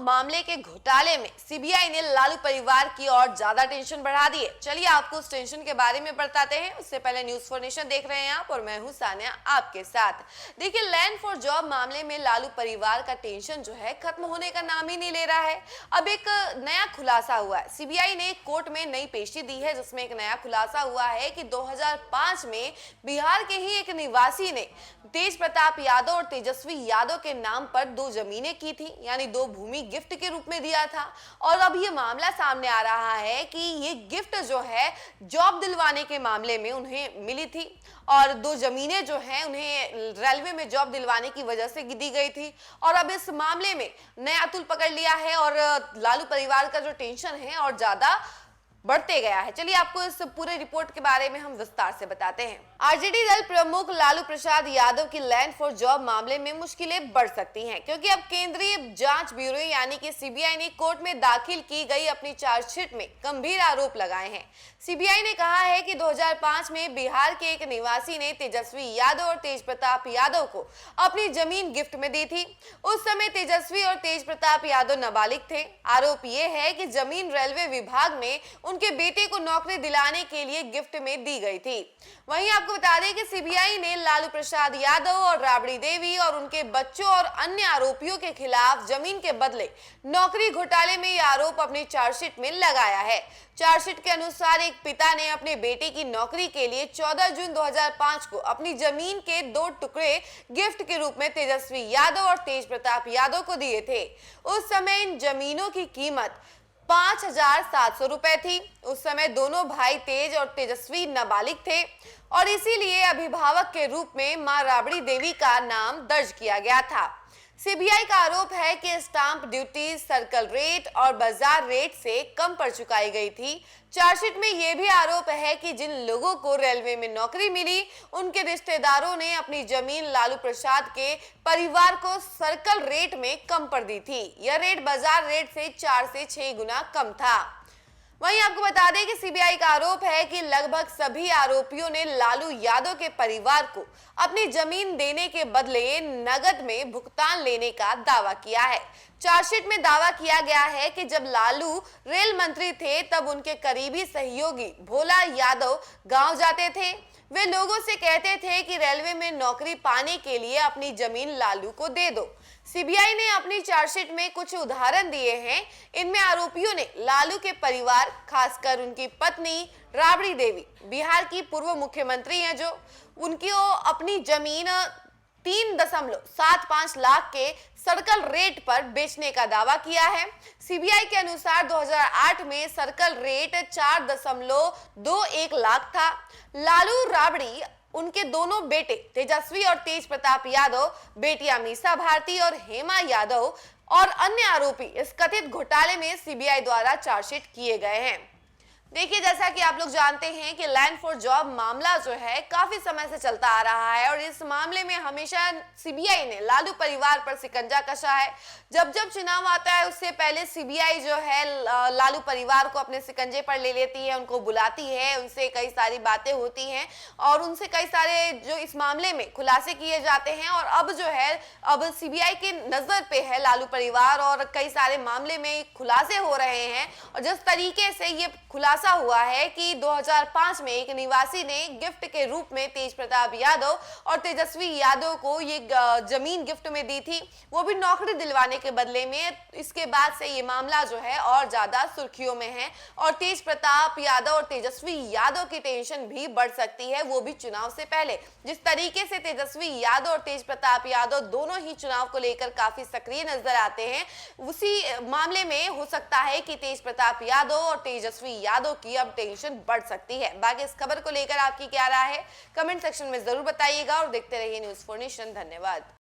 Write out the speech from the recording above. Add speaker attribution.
Speaker 1: मामले के घोटाले में सीबीआई ने लालू परिवार की और ज्यादा टेंशन बढ़ा दी है। चलिए आपको उस टेंशन के बारे में बताते हैं। उससे पहले न्यूज फॉर नेशन देख रहे हैं आप और मैं हूं सानिया आपके साथ। देखिए, लैंड फॉर जॉब मामले में लालू परिवार का टेंशन जो है खत्म होने का नाम ही नहीं ले रहा है। अब एक नया खुलासा हुआ है। सीबीआई ने कोर्ट में नई पेशी दी है जिसमें एक नया खुलासा हुआ है कि 2005 में बिहार के ही एक निवासी ने तेज प्रताप यादव और तेजस्वी यादव के नाम पर 2 जमीनें की थी, यानी 2 भूमि गिफ्ट के रूप में दिया था। और अब ये मामला सामने आ रहा है कि ये गिफ्ट जो है जॉब दिलवाने के मामले में उन्हें मिली थी और 2 जमीनें जो हैं उन्हें रेलवे में जॉब दिलवाने की वजह से दी गई थी। और अब इस मामले में नया तूल पकड़ लिया है और लालू परिवार का जो टेंशन है और ज्यादा बढ़ते गया है। चलिए आपको इस पूरे रिपोर्ट के बारे में हम विस्तार से बताते हैं। आरजेडी दल प्रमुख लालू प्रसाद यादव की लैंड फॉर जॉब मामले में मुश्किलें बढ़ सकती हैं, क्योंकि अब केंद्रीय जांच ब्यूरो यानी कि सीबीआई ने कोर्ट में दाखिल की गई अपनी चार्जशीट में गंभीर आरोप लगाए हैं। सीबीआई ने कहा है कि 2005 में बिहार के एक निवासी ने तेजस्वी यादव और तेज प्रताप यादव को अपनी जमीन गिफ्ट में दी थी। उस समय तेजस्वी और तेज प्रताप यादव नाबालिग थे। आरोप यह है कि जमीन रेलवे विभाग में उनके बेटे को नौकरी दिलाने के लिए गिफ्ट में दी गई थी। वहीं आपको बता दें कि सीबीआई ने लालू प्रसाद यादव और राबड़ी देवी और उनके बच्चों और अन्य आरोपियों के खिलाफ जमीन के बदले नौकरी घोटाले में यह आरोप अपनी चार्जशीट में लगाया है। चार्जशीट के अनुसार एक पिता ने अपने बेटे की नौकरी के लिए 14 जून 2005 को अपनी जमीन के 2 टुकड़े गिफ्ट के रूप में तेजस्वी यादव और तेज प्रताप यादव को दिए थे। उस समय इन जमीनों की कीमत 5,700 रुपए थी। उस समय दोनों भाई तेज और तेजस्वी नाबालिग थे और इसीलिए अभिभावक के रूप में मां राबड़ी देवी का नाम दर्ज किया गया था। सीबीआई का आरोप है कि स्टांप ड्यूटी सर्कल रेट और बाजार रेट से कम पर चुकाई गई थी। चार्जशीट में यह भी आरोप है कि जिन लोगों को रेलवे में नौकरी मिली उनके रिश्तेदारों ने अपनी जमीन लालू प्रसाद के परिवार को सर्कल रेट में कम पर दी थी। यह रेट बाजार रेट से 4 से 6 गुना कम था। वहीं आपको बता दें कि सीबीआई का आरोप है कि लगभग सभी आरोपियों ने लालू यादव के परिवार को अपनी जमीन देने के बदले नगद में भुगतान लेने का दावा किया है। चार्जशीट में दावा किया गया है कि जब लालू रेल मंत्री थे तब उनके करीबी सहयोगी भोला यादव गांव जाते थे। वे लोगों से कहते थे कि रेलवे में नौकरी पाने के लिए अपनी जमीन लालू को दे दो। सीबीआई ने अपनी चार्जशीट में कुछ उदाहरण दिए हैं। इनमें आरोपियों ने लालू के परिवार, खासकर उनकी पत्नी राबड़ी देवी, बिहार की पूर्व मुख्यमंत्री हैं, जो उनकी अपनी जमीन 3.75 लाख के सर्कल रेट पर बेचने का दावा किया है। सीबीआई के अनुसार 2008 में सर्कल रेट 4.21 लाख था। लालू राबड़ी, उनके दोनों बेटे तेजस्वी और तेज प्रताप यादव, बेटियां मीसा भारती और हेमा यादव और अन्य आरोपी इस कथित घोटाले में सीबीआई द्वारा चार्जशीट किए गए हैं। देखिए, जैसा कि आप लोग जानते हैं कि लैंड फॉर जॉब मामला जो है काफी समय से चलता आ रहा है और इस मामले में हमेशा सीबीआई ने लालू परिवार पर शिकंजा कसा है। जब जब चुनाव आता है उससे पहले सीबीआई जो है लालू परिवार को अपने शिकंजे पर ले लेती है, उनको बुलाती है, उनसे कई सारी बातें होती हैं और उनसे कई सारे जो इस मामले में खुलासे किए जाते हैं। और अब जो है अब सीबीआई की नजर पे है लालू परिवार और कई सारे मामले में खुलासे हो रहे हैं। और जिस तरीके से ये खुलासा हुआ है कि 2005 में एक निवासी ने गिफ्ट के रूप में तेज प्रताप यादव और तेजस्वी यादव को ये जमीन गिफ्ट में दी थी, वो भी नौकरी दिलवाने के बदले में। इसके बाद से ये मामला जो है और ज्यादा सुर्खियों में है और तेज प्रताप यादव और तेजस्वी यादव की टेंशन भी बढ़ सकती है, वो भी चुनाव से पहले। जिस तरीके से तेजस्वी यादव और तेज प्रताप यादव दोनों ही चुनाव को लेकर काफी सक्रिय नजर आते हैं, उसी मामले में हो सकता है कि तेज प्रताप यादव और तेजस्वी यादव की अब टेंशन बढ़ सकती है। बाकी इस खबर को लेकर आपकी क्या राय है, कमेंट सेक्शन में जरूर बताइएगा और देखते रहिए न्यूज़ फॉर नेशन। धन्यवाद।